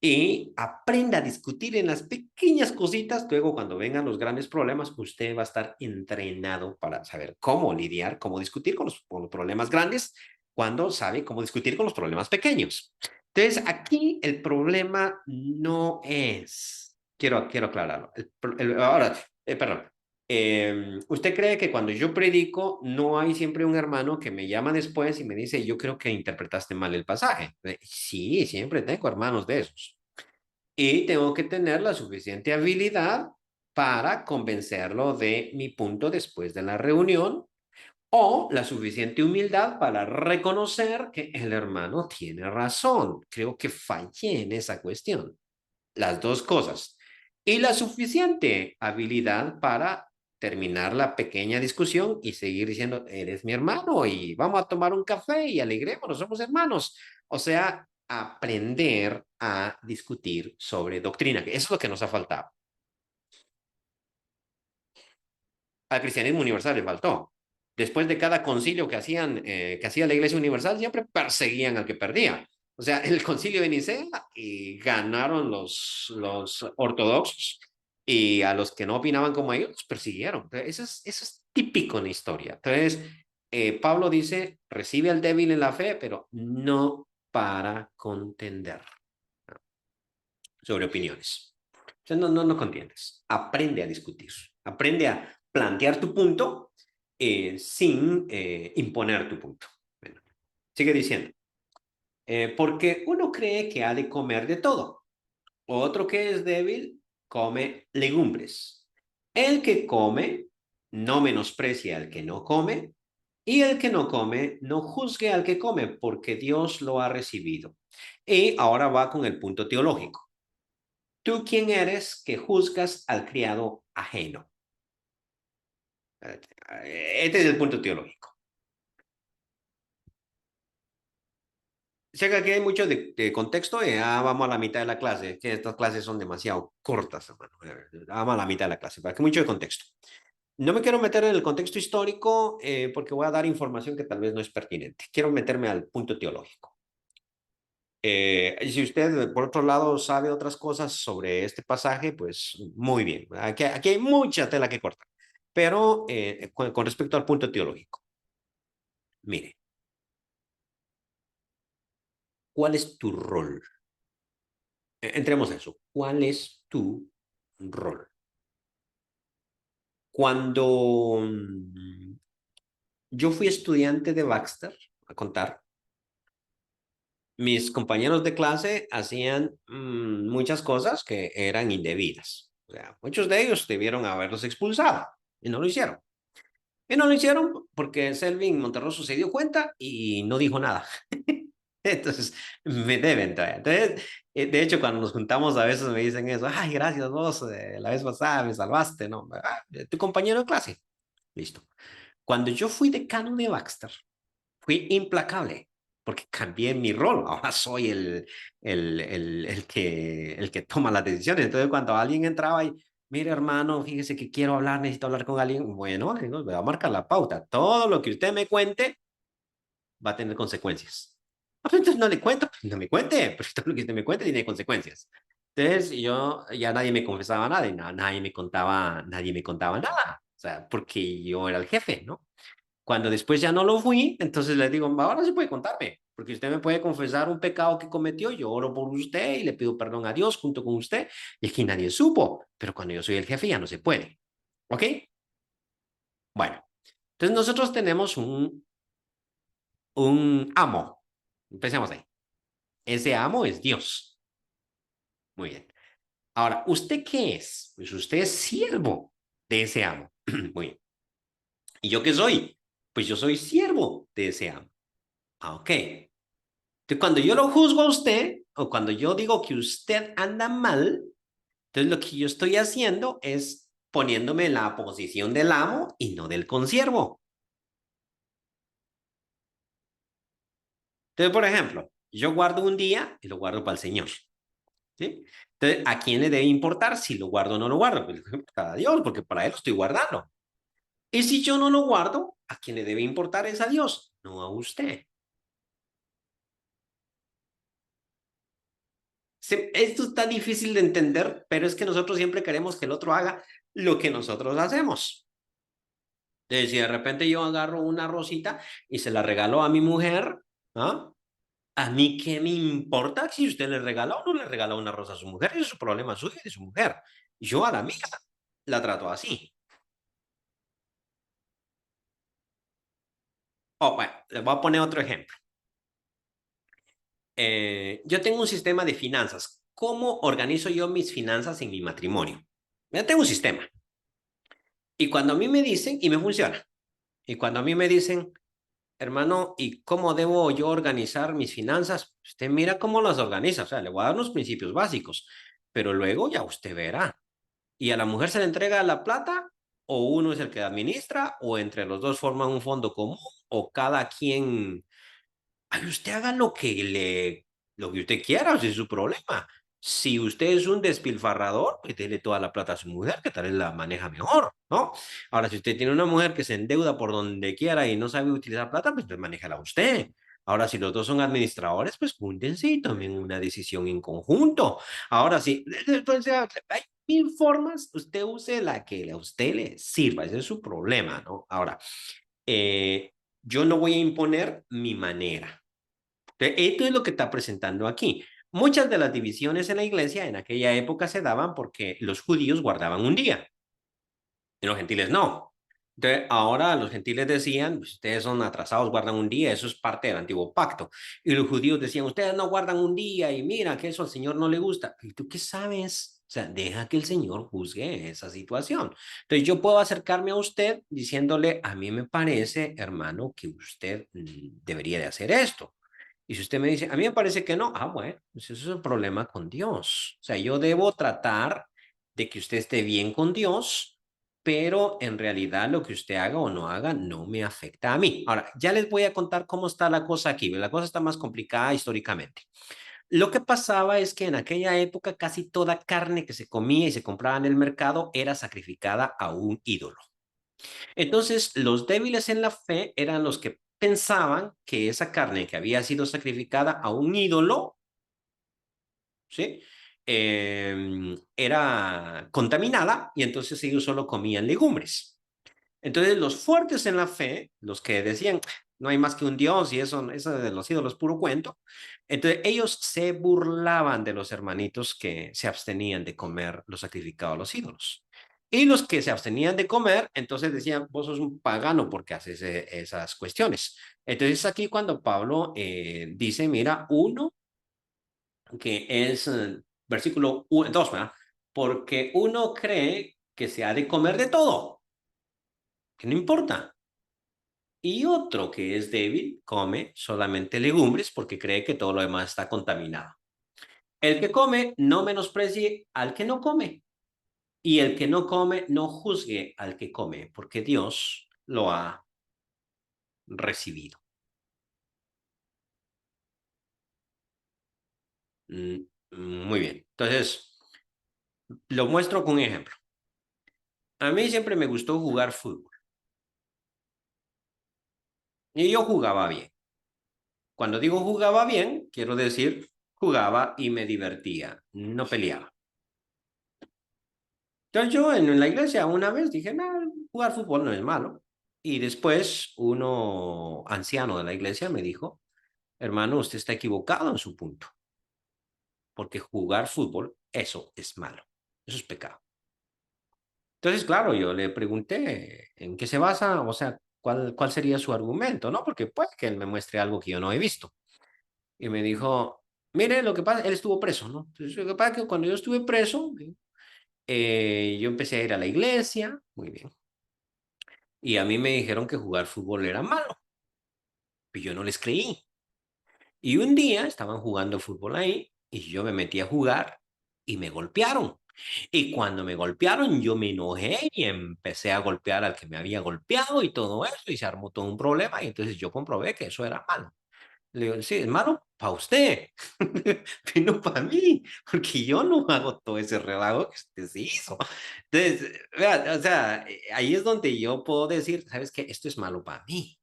y aprenda a discutir en las pequeñas cositas. Luego, cuando vengan los grandes problemas, usted va a estar entrenado para saber cómo lidiar, cómo discutir con los problemas grandes, cuando sabe cómo discutir con los problemas pequeños. Entonces, aquí el problema no es, quiero aclararlo, ahora, perdón, ¿usted cree que cuando yo predico no hay siempre un hermano que me llama después y me dice, yo creo que interpretaste mal el pasaje? Sí, siempre tengo hermanos de esos. Y tengo que tener la suficiente habilidad para convencerlo de mi punto después de la reunión o la suficiente humildad para reconocer que el hermano tiene razón. Creo que fallé en esa cuestión. Las dos cosas. Y la suficiente habilidad para terminar la pequeña discusión y seguir diciendo, eres mi hermano y vamos a tomar un café y alegrémonos, somos hermanos. O sea, aprender a discutir sobre doctrina, que eso es lo que nos ha faltado. Al cristianismo universal le faltó. Después de cada concilio que hacía la Iglesia Universal, siempre perseguían al que perdía. O sea, el concilio de Nicea y ganaron los ortodoxos y a los que no opinaban como ellos los persiguieron. Eso es típico en la historia. Entonces, Pablo dice, recibe al débil en la fe, pero no para contender sobre opiniones. O sea, no contiendes. Aprende a discutir. Aprende a plantear tu punto sin imponer tu punto. Bueno, sigue diciendo. Porque uno cree que ha de comer de todo. Otro que es débil come legumbres. El que come no menosprecia al que no come. Y el que no come no juzgue al que come, porque Dios lo ha recibido. Y ahora va con el punto teológico. ¿Tú quién eres que juzgas al criado ajeno? Este es el punto teológico. Sé que aquí hay mucho de contexto y vamos a la mitad de la clase, que estas clases son demasiado cortas, hermano. Vamos a la mitad de la clase, para que mucho de contexto. No me quiero meter en el contexto histórico porque voy a dar información que tal vez no es pertinente. Quiero meterme al punto teológico. Y si usted, por otro lado, sabe otras cosas sobre este pasaje, pues muy bien. Aquí hay mucha tela que cortar. Pero con respecto al punto teológico, mire, ¿cuál es tu rol? Entremos a eso. ¿Cuál es tu rol? Cuando yo fui estudiante de Baxter, a contar, mis compañeros de clase hacían muchas cosas que eran indebidas. O sea, muchos de ellos debieron haberlos expulsado y no lo hicieron. Y no lo hicieron porque Selvin Monterroso se dio cuenta y no dijo nada. Entonces, me deben traer. Entonces, de hecho, cuando nos juntamos a veces me dicen eso, ay, gracias vos, la vez pasada me salvaste, ¿no? Tu compañero de clase. Listo. Cuando yo fui decano de Baxter, fui implacable porque cambié mi rol. Ahora soy el que toma las decisiones. Entonces, cuando alguien entraba y, mire, hermano, fíjese que quiero hablar, necesito hablar con alguien, bueno, le voy a marcar la pauta. Todo lo que usted me cuente va a tener consecuencias. Entonces no le cuento, no me cuente, pero todo lo que usted me cuente tiene consecuencias. Entonces yo ya nadie me confesaba nada y nadie me contaba nada. O sea, porque yo era el jefe, ¿no? Cuando después ya no lo fui, entonces le digo, ahora sí puede contarme, porque usted me puede confesar un pecado que cometió, yo oro por usted y le pido perdón a Dios junto con usted, y aquí nadie supo, pero cuando yo soy el jefe ya no se puede. ¿Ok? Bueno, entonces nosotros tenemos un amo. Empecemos ahí. Ese amo es Dios. Muy bien. Ahora, ¿usted qué es? Pues usted es siervo de ese amo. Muy bien. ¿Y yo qué soy? Pues yo soy siervo de ese amo. Ah, ok. Entonces, cuando yo lo juzgo a usted, o cuando yo digo que usted anda mal, entonces lo que yo estoy haciendo es poniéndome en la posición del amo y no del consiervo. Entonces, por ejemplo, yo guardo un día y lo guardo para el Señor. ¿Sí? Entonces, ¿a quién le debe importar si lo guardo o no lo guardo? Pues a Dios, porque para Él lo estoy guardando. Y si yo no lo guardo, ¿a quién le debe importar es a Dios, no a usted? Esto está difícil de entender, pero es que nosotros siempre queremos que el otro haga lo que nosotros hacemos. Entonces, si de repente yo agarro una rosita y se la regalo a mi mujer, ¿ah? ¿A mí qué me importa si usted le regala o no le regala una rosa a su mujer? Ese es su problema suyo y de su mujer. Yo a la mía la trato así. Oh, bueno, les voy a poner otro ejemplo. Yo tengo un sistema de finanzas. ¿Cómo organizo yo mis finanzas en mi matrimonio? Yo tengo un sistema. Y cuando a mí me dicen, y me funciona, y cuando a mí me dicen, hermano, ¿y cómo debo yo organizar mis finanzas? Usted mira cómo las organiza, o sea, le voy a dar unos principios básicos, pero luego ya usted verá. ¿Y a la mujer se le entrega la plata? ¿O uno es el que administra? ¿O entre los dos forman un fondo común? ¿O cada quien ay, usted haga lo que usted quiera, ese es su problema. Si usted es un despilfarrador, pues déle toda la plata a su mujer, que tal vez la maneja mejor, ¿no? Ahora, si usted tiene una mujer que se endeuda por donde quiera y no sabe utilizar plata, pues manéjala usted. Ahora, si los dos son administradores, pues júntense y tomen una decisión en conjunto. Ahora, sí, pues, hay mil formas, usted use la que a usted le sirva, ese es su problema, ¿no? Ahora, yo no voy a imponer mi manera. Esto es lo que está presentando aquí. Muchas de las divisiones en la iglesia en aquella época se daban porque los judíos guardaban un día y los gentiles no. Entonces, ahora los gentiles decían, pues, ustedes son atrasados, guardan un día, eso es parte del antiguo pacto. Y los judíos decían, ustedes no guardan un día y mira que eso al Señor no le gusta. ¿Y tú qué sabes? O sea, deja que el Señor juzgue esa situación. Entonces, yo puedo acercarme a usted diciéndole, a mí me parece, hermano, que usted debería de hacer esto. Y si usted me dice, a mí me parece que no, bueno, pues eso es el problema con Dios. O sea, yo debo tratar de que usted esté bien con Dios, pero en realidad lo que usted haga o no haga no me afecta a mí. Ahora, ya les voy a contar cómo está la cosa aquí. La cosa está más complicada históricamente. Lo que pasaba es que en aquella época casi toda carne que se comía y se compraba en el mercado era sacrificada a un ídolo. Entonces, los débiles en la fe eran los que pensaban que esa carne que había sido sacrificada a un ídolo, ¿sí? Era contaminada y entonces ellos solo comían legumbres. Entonces, los fuertes en la fe, los que decían, no hay más que un Dios y eso de los ídolos puro cuento, entonces ellos se burlaban de los hermanitos que se abstenían de comer los sacrificados a los ídolos. Y los que se abstenían de comer, entonces decían, vos sos un pagano porque haces esas cuestiones. Entonces aquí cuando Pablo dice, mira, uno que es versículo 2, ¿verdad? Porque uno cree que se ha de comer de todo, que no importa. Y otro que es débil come solamente legumbres porque cree que todo lo demás está contaminado. El que come no menosprecie al que no come. Y el que no come no juzgue al que come, porque Dios lo ha recibido. Mm, muy bien. Entonces, lo muestro con un ejemplo. A mí siempre me gustó jugar fútbol. Y yo jugaba bien. Cuando digo jugaba bien, quiero decir jugaba y me divertía, no peleaba. Entonces yo en la iglesia una vez dije, no, jugar fútbol no es malo. Y después uno anciano de la iglesia me dijo, hermano, usted está equivocado en su punto, porque jugar fútbol, eso es malo, eso es pecado. Entonces, claro, yo le pregunté en qué se basa, o sea, cuál sería su argumento, ¿no? Porque puede que él me muestre algo que yo no he visto. Y me dijo, mire, lo que pasa, él estuvo preso, ¿no? Entonces, lo que pasa es que cuando yo estuve preso, yo empecé a ir a la iglesia, muy bien, y a mí me dijeron que jugar fútbol era malo, y yo no les creí. Y un día estaban jugando fútbol ahí, y yo me metí a jugar, y me golpearon. Y cuando me golpearon, yo me enojé y empecé a golpear al que me había golpeado y todo eso, y se armó todo un problema, y entonces yo comprobé que eso era malo. Le digo, sí, es malo para usted, pero no para mí, porque yo no hago todo ese relajo que usted se hizo. Entonces, vea, o sea, ahí es donde yo puedo decir, ¿sabes qué? Esto es malo para mí,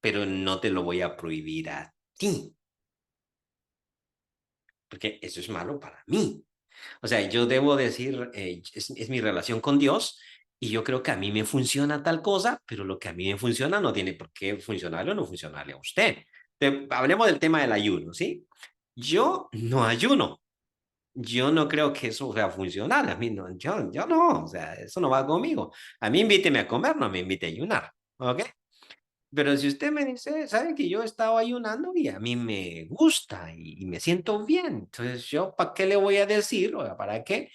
pero no te lo voy a prohibir a ti, porque eso es malo para mí. O sea, yo debo decir, es mi relación con Dios y yo creo que a mí me funciona tal cosa, pero lo que a mí me funciona no tiene por qué funcionarle o no funcionarle a usted. Hablemos del tema del ayuno, ¿sí? Yo no ayuno. Yo no creo que eso sea funcional. A mí no, yo no, o sea, eso no va conmigo. A mí invíteme a comer, no me invite a ayunar, ¿ok? Pero si usted me dice, sabe que yo he estado ayunando y a mí me gusta y me siento bien, entonces yo, ¿para qué le voy a decir? O sea, ¿para qué?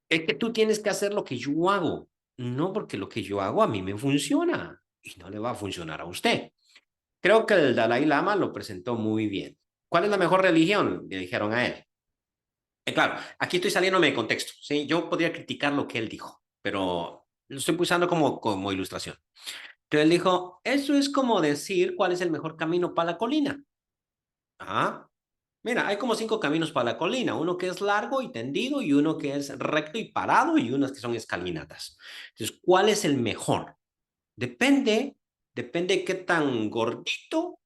Es que tú tienes que hacer lo que yo hago, no porque lo que yo hago a mí me funciona y no le va a funcionar a usted. Creo que el Dalai Lama lo presentó muy bien. ¿Cuál es la mejor religión? Le dijeron a él. Claro, aquí estoy saliéndome de contexto, ¿sí? Yo podría criticar lo que él dijo, pero lo estoy usando como ilustración. Entonces él dijo, eso es como decir cuál es el mejor camino para la colina. Ah, mira, hay como 5 caminos para la colina, uno que es largo y tendido y uno que es recto y parado y unas que son escalinatas. Entonces, ¿cuál es el mejor? Depende, depende qué tan gordito,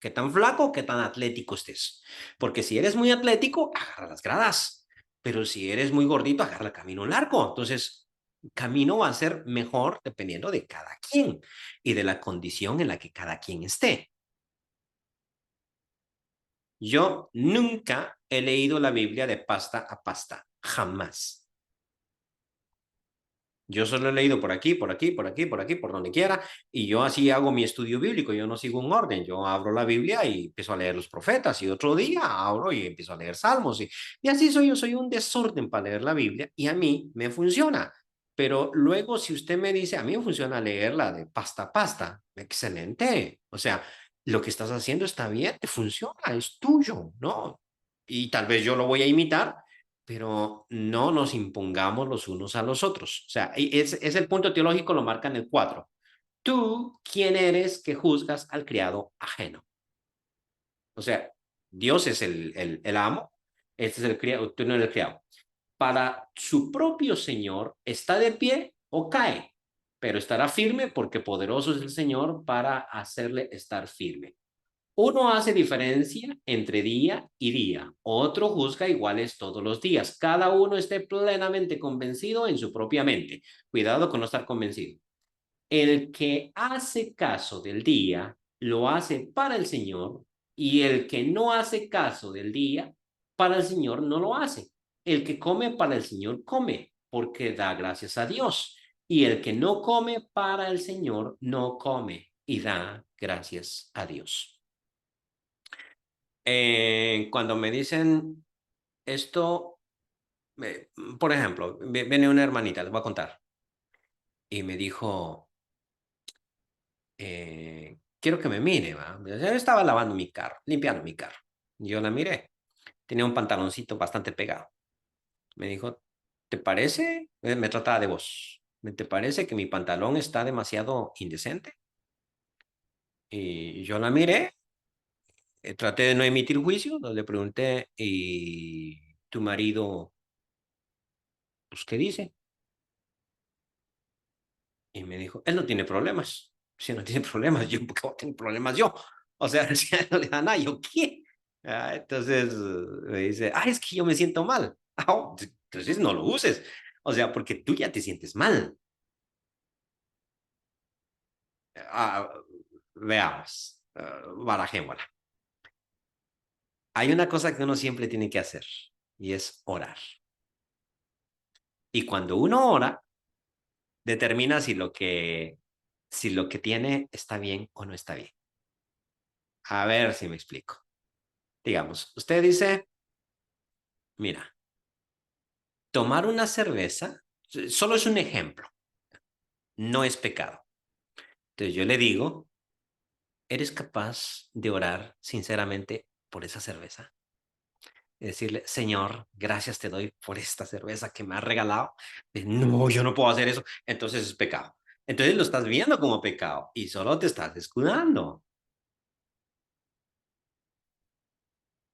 qué tan flaco, qué tan atlético estés. Porque si eres muy atlético, agarra las gradas. Pero si eres muy gordito, agarra el camino largo. Entonces, camino va a ser mejor dependiendo de cada quien y de la condición en la que cada quien esté. Yo nunca he leído la Biblia de pasta a pasta, jamás. Yo solo he leído por aquí, por aquí, por aquí, por aquí, por donde quiera, y yo así hago mi estudio bíblico, yo no sigo un orden, yo abro la Biblia y empiezo a leer los profetas, y otro día abro y empiezo a leer salmos, y así soy yo, soy un desorden para leer la Biblia, y a mí me funciona. Pero luego, si usted me dice, a mí me funciona leerla de pasta a pasta, excelente. O sea, lo que estás haciendo está bien, te funciona, es tuyo, ¿no? Y tal vez yo lo voy a imitar, pero no nos impongamos los unos a los otros. O sea, es el punto teológico, lo marca en el 4. Tú, ¿quién eres que juzgas al criado ajeno? O sea, Dios es el amo, este es el criado, tú no eres el criado. Para su propio Señor, ¿está de pie o cae? Pero estará firme porque poderoso es el Señor para hacerle estar firme. Uno hace diferencia entre día y día, otro juzga iguales todos los días. Cada uno esté plenamente convencido en su propia mente. Cuidado con no estar convencido. El que hace caso del día, lo hace para el Señor, y el que no hace caso del día, para el Señor no lo hace. El que come para el Señor come, porque da gracias a Dios. Y el que no come para el Señor no come y da gracias a Dios. Cuando me dicen esto, por ejemplo, viene una hermanita, les voy a contar, y me dijo, quiero que me mire, ¿va? Yo estaba lavando mi carro, limpiando mi carro. Yo la miré, tenía un pantaloncito bastante pegado. Me dijo, ¿te parece? Me trataba de vos. ¿Te parece que mi pantalón está demasiado indecente? Y yo la miré, traté de no emitir juicio, le pregunté, ¿y tu marido, pues, qué dice? Y me dijo, él no tiene problemas. Si no tiene problemas, yo, ¿por qué voy a tener problemas yo? O sea, si a él no le da nada, ¿yo qué? Entonces me dice, es que yo me siento mal. Entonces no lo uses. O sea, porque tú ya te sientes mal. Ah, veamos, barajémosla. Hay una cosa que uno siempre tiene que hacer y es orar. Y cuando uno ora, determina si lo que tiene está bien o no está bien. A ver si me explico. Digamos, usted dice, mira, tomar una cerveza, solo es un ejemplo, no es pecado. Entonces yo le digo, ¿eres capaz de orar sinceramente por esa cerveza? Y decirle, Señor, gracias te doy por esta cerveza que me has regalado. No, yo no puedo hacer eso. Entonces es pecado. Entonces lo estás viendo como pecado y solo te estás escudando.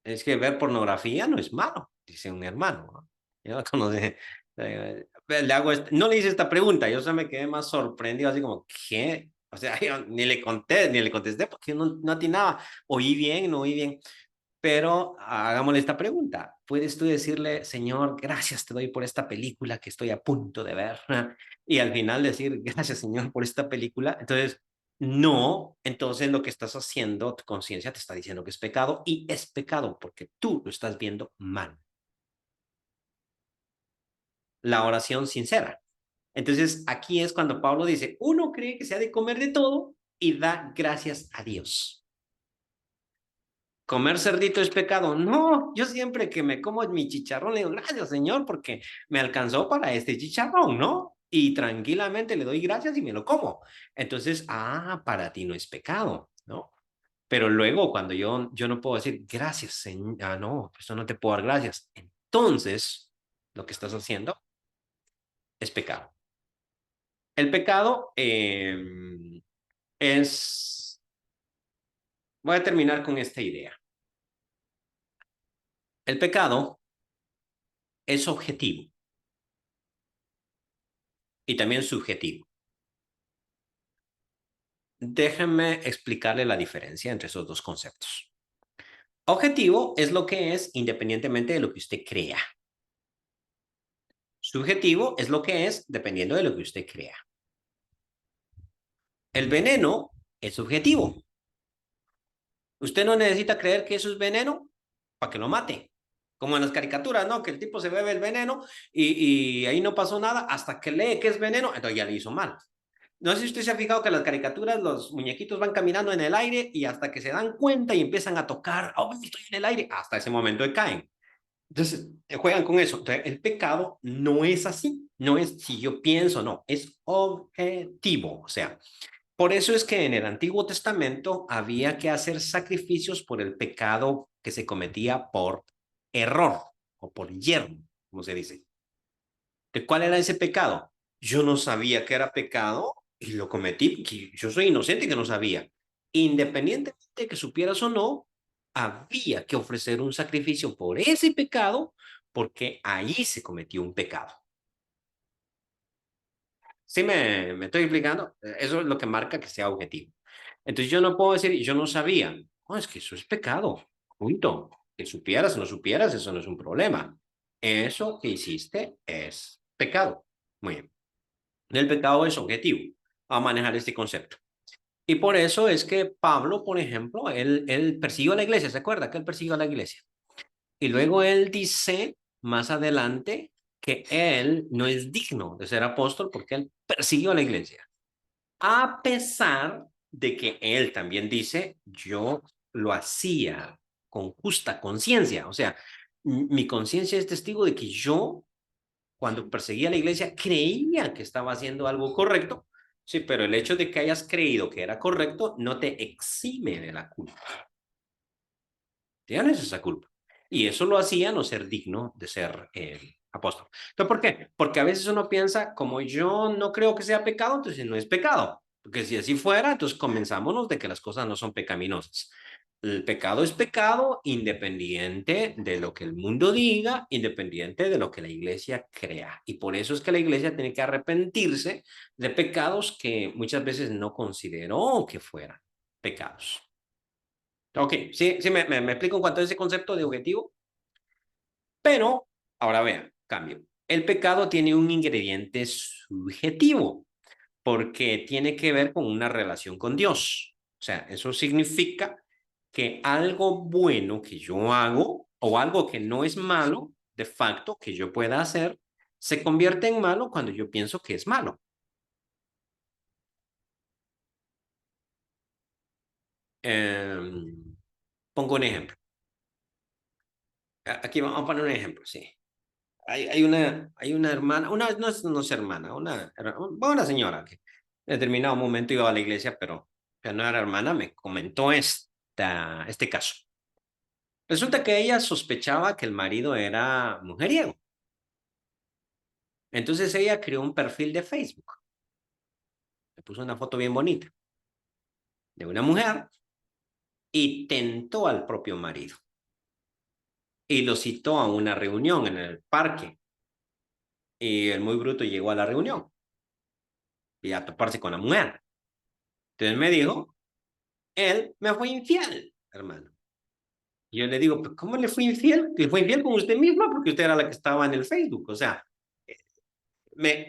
Es que ver pornografía no es malo, dice un hermano, ¿no? Yo conoce, le hago no le hice esta pregunta, yo se me quedé más sorprendido, así como, ¿qué? O sea, yo ni le contesté porque no atinaba. Oí bien, no oí bien. Pero hagámosle esta pregunta. ¿Puedes tú decirle, Señor, gracias te doy por esta película que estoy a punto de ver? Y al final decir, gracias, Señor, por esta película. Entonces, no, entonces lo que estás haciendo, tu conciencia te está diciendo que es pecado y es pecado porque tú lo estás viendo mal. La oración sincera. Entonces, aquí es cuando Pablo dice, uno cree que se ha de comer de todo y da gracias a Dios. ¿Comer cerdito es pecado? No, yo siempre que me como mi chicharrón le digo, gracias, Señor, porque me alcanzó para este chicharrón, ¿no? Y tranquilamente le doy gracias y me lo como. Entonces, para ti no es pecado, ¿no? Pero luego cuando yo no puedo decir, gracias, Señor, no, pues no te puedo dar gracias. Entonces, lo que estás haciendo es pecado. El pecado es, voy a terminar con esta idea. El pecado es objetivo y también subjetivo. Déjenme explicarle la diferencia entre esos dos conceptos. Objetivo es lo que es independientemente de lo que usted crea. Subjetivo es lo que es dependiendo de lo que usted crea. El veneno es subjetivo. Usted no necesita creer que eso es veneno para que lo mate. Como en las caricaturas, ¿no? Que el tipo se bebe el veneno y ahí no pasó nada hasta que lee que es veneno, entonces ya le hizo mal. No sé si usted se ha fijado que en las caricaturas los muñequitos van caminando en el aire y hasta que se dan cuenta y empiezan a tocar, estoy en el aire, hasta ese momento caen. Entonces, juegan con eso. Entonces, el pecado no es así, no es si yo pienso, no, es objetivo. O sea, por eso es que en el Antiguo Testamento había que hacer sacrificios por el pecado que se cometía por error o por yermo, como se dice. ¿De cuál era ese pecado? Yo no sabía que era pecado y lo cometí, porque yo soy inocente que no sabía. Independientemente de que supieras o no, había que ofrecer un sacrificio por ese pecado porque ahí se cometió un pecado. ¿Sí me estoy explicando? Eso es lo que marca que sea objetivo. Entonces yo no puedo decir, yo no sabía. No, es que eso es pecado. Punto. Que supieras o no supieras, eso no es un problema. Eso que hiciste es pecado. Muy bien. El pecado es objetivo a manejar este concepto. Y por eso es que Pablo, por ejemplo, él persiguió a la iglesia, ¿se acuerda que él persiguió a la iglesia? Y luego él dice más adelante que él no es digno de ser apóstol porque él persiguió a la iglesia. A pesar de que él también dice, yo lo hacía con justa conciencia. O sea, mi conciencia es testigo de que yo cuando perseguía a la iglesia, creía que estaba haciendo algo correcto, sí, pero el hecho de que hayas creído que era correcto no te exime de la culpa. Tienes esa culpa. Y eso lo hacía no ser digno de ser apóstol. Entonces, ¿por qué? Porque a veces uno piensa, como yo no creo que sea pecado, entonces no es pecado. Porque si así fuera, entonces comenzámonos de que las cosas no son pecaminosas. El pecado es pecado independiente de lo que el mundo diga, independiente de lo que la iglesia crea. Y por eso es que la iglesia tiene que arrepentirse de pecados que muchas veces no consideró que fueran pecados. Ok, sí, sí, me explico en cuanto a ese concepto de objetivo, pero ahora vean, cambio. El pecado tiene un ingrediente subjetivo porque tiene que ver con una relación con Dios. O sea, eso significa que algo bueno que yo hago o algo que no es malo, de facto, que yo pueda hacer, se convierte en malo cuando yo pienso que es malo. Eh, pongo un ejemplo. Aquí vamos a poner un ejemplo, sí. Hay una hermana, no es hermana, una señora que en determinado momento iba a la iglesia, pero que no era hermana, me comentó este caso. Resulta que ella sospechaba que el marido era mujeriego. Entonces ella creó un perfil de Facebook. Le puso una foto bien bonita de una mujer y tentó al propio marido. Y lo citó a una reunión en el parque. Y el muy bruto llegó a la reunión y a toparse con la mujer. Entonces me dijo, él me fue infiel, hermano. Y yo le digo, ¿pero cómo le fue infiel? Le fue infiel con usted misma porque usted era la que estaba en el Facebook. O sea,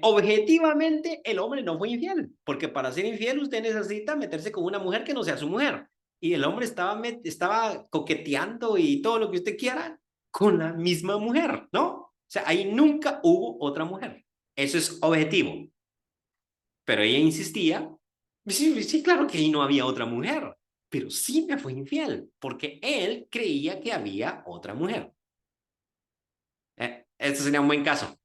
objetivamente el hombre no fue infiel, porque para ser infiel usted necesita meterse con una mujer que no sea su mujer. Y el hombre estaba coqueteando y todo lo que usted quiera con la misma mujer, ¿no? O sea, ahí nunca hubo otra mujer. Eso es objetivo. Pero ella insistía, sí, sí, claro que ahí no había otra mujer, pero sí me fue infiel, porque él creía que había otra mujer. Este sería un buen caso.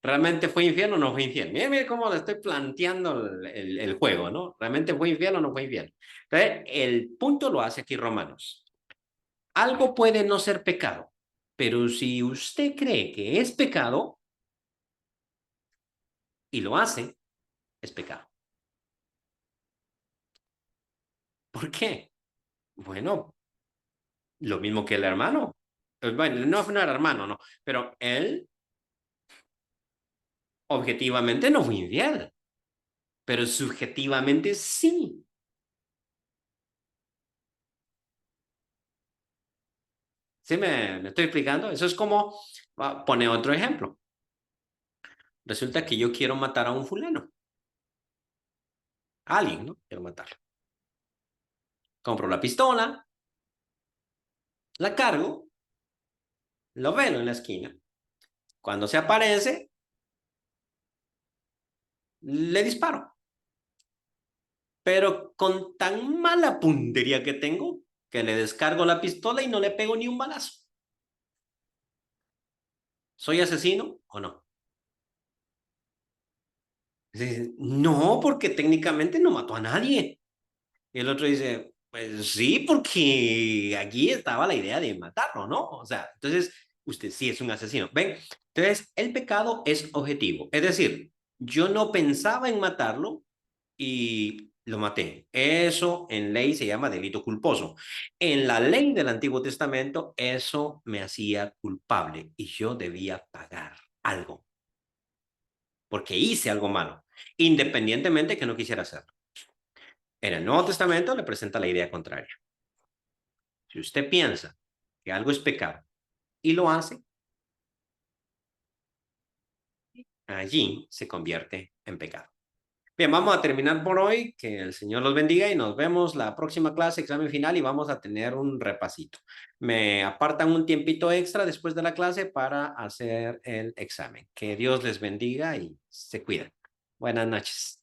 ¿Realmente fue infiel o no fue infiel? Mire, mire cómo le estoy planteando el juego, ¿no? ¿Realmente fue infiel o no fue infiel? Entonces, el punto lo hace aquí Romanos. Algo puede no ser pecado, pero si usted cree que es pecado y lo hace, es pecado. ¿Por qué? Bueno, lo mismo que el hermano. Bueno, no era hermano, no, pero él objetivamente no fue infiel, pero subjetivamente sí. ¿Sí me estoy explicando? Eso es como, pone otro ejemplo. Resulta que yo quiero matar a un fulano, a alguien, ¿no? Quiero matarlo. Compro la pistola, la cargo, lo velo en la esquina. Cuando se aparece, le disparo. Pero con tan mala puntería que tengo, que le descargo la pistola y no le pego ni un balazo. ¿Soy asesino o no? Dice, no, porque técnicamente no mató a nadie. Y el otro dice, pues sí, porque aquí estaba la idea de matarlo, ¿no? O sea, entonces usted sí es un asesino. ¿Ven? Entonces, el pecado es objetivo. Es decir, yo no pensaba en matarlo y lo maté. Eso en ley se llama delito culposo. En la ley del Antiguo Testamento, eso me hacía culpable y yo debía pagar algo porque hice algo malo, independientemente que no quisiera hacerlo. En el Nuevo Testamento le presenta la idea contraria. Si usted piensa que algo es pecado y lo hace, allí se convierte en pecado. Bien, vamos a terminar por hoy. Que el Señor los bendiga y nos vemos la próxima clase, examen final, y vamos a tener un repasito. Me apartan un tiempito extra después de la clase para hacer el examen. Que Dios les bendiga y se cuiden. Buenas noches.